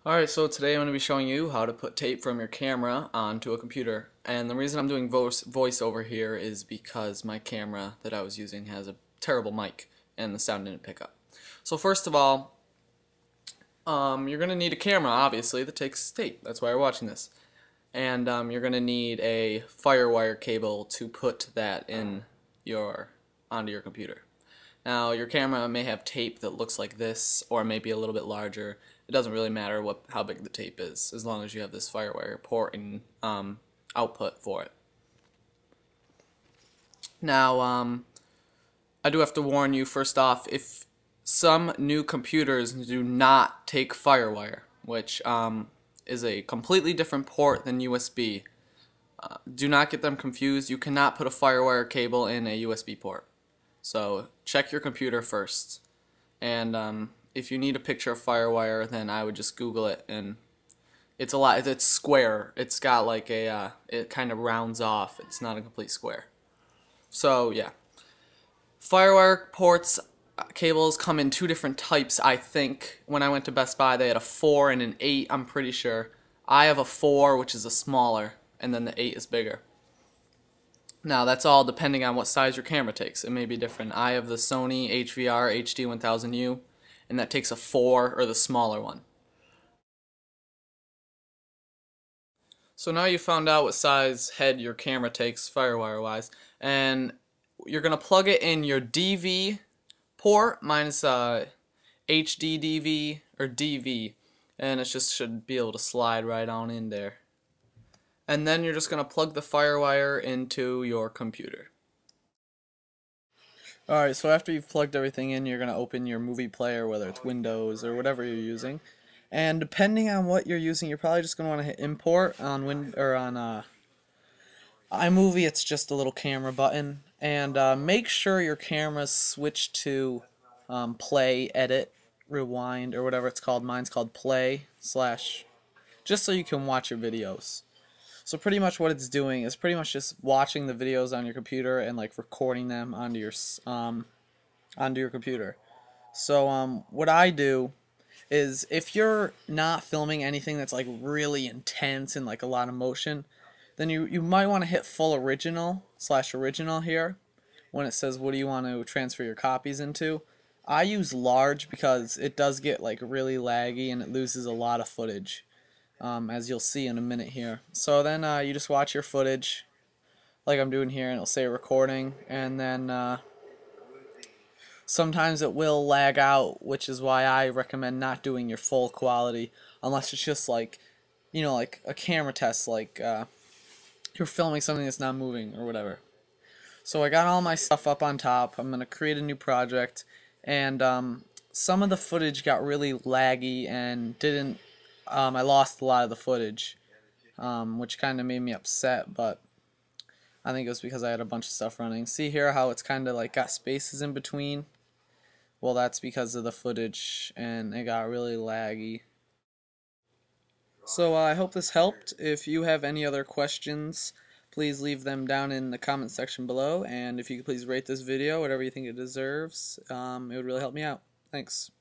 Alright, so today I'm going to be showing you how to put tape from your camera onto a computer. And the reason I'm doing voiceover here is because my camera that I was using has a terrible mic and the sound didn't pick up. So first of all, you're going to need a camera, obviously, that takes tape. That's why you're watching this. And you're going to need a firewire cable to put that onto your computer. Now, your camera may have tape that looks like this, or maybe a little bit larger. It doesn't really matter how big the tape is, as long as you have this firewire port and output for it. Now, I do have to warn you first off, if some new computers do not take firewire, which is a completely different port than USB. Do not get them confused. You cannot put a firewire cable in a USB port. So check your computer first, and if you need a picture of firewire, then I would just Google it, and it's it's square. It's got like it kind of rounds off. It's not a complete square. So yeah, firewire ports cables come in two different types. I think when I went to Best Buy, they had a 4 and an 8. I'm pretty sure. I have a 4, which is a smaller, and then the 8 is bigger. Now that's all depending on what size your camera takes. It may be different. I have the Sony HVR HD1000U, and that takes a 4, or the smaller one. So now you found out what size head your camera takes firewire wise, and you're going to plug it in your DV port. Mine is HD DV or DV, and it just should be able to slide right on in there. And then you're just going to plug the firewire into your computer. Alright, so after you've plugged everything in, you're going to open your movie player, whether it's Windows or whatever you're using. And depending on what you're using, you're probably just going to want to hit import on iMovie. It's just a little camera button. And make sure your camera's switched to play, edit, rewind, or whatever it's called. Mine's called play / just so you can watch your videos. So pretty much what it's doing is pretty much just watching the videos on your computer and like recording them onto your computer. So what I do is, if you're not filming anything that's like really intense and like a lot of motion, then you might want to hit full original / original here when it says what do you want to transfer your copies into. I use large because it does get like really laggy and it loses a lot of footage. As you'll see in a minute here. So then you just watch your footage like I'm doing here, and it'll say recording, and then sometimes it will lag out, which is why I recommend not doing your full quality unless it's just like, you know, like a camera test, like you're filming something that's not moving or whatever. So I got all my stuff up on top. I'm going to create a new project, and some of the footage got really laggy and I lost a lot of the footage, which kind of made me upset, but I think it was because I had a bunch of stuff running. See here how it's kind of like got spaces in between? Well, that's because of the footage, and it got really laggy. So I hope this helped. If you have any other questions, please leave them down in the comment section below, and if you could please rate this video whatever you think it deserves, it would really help me out. Thanks.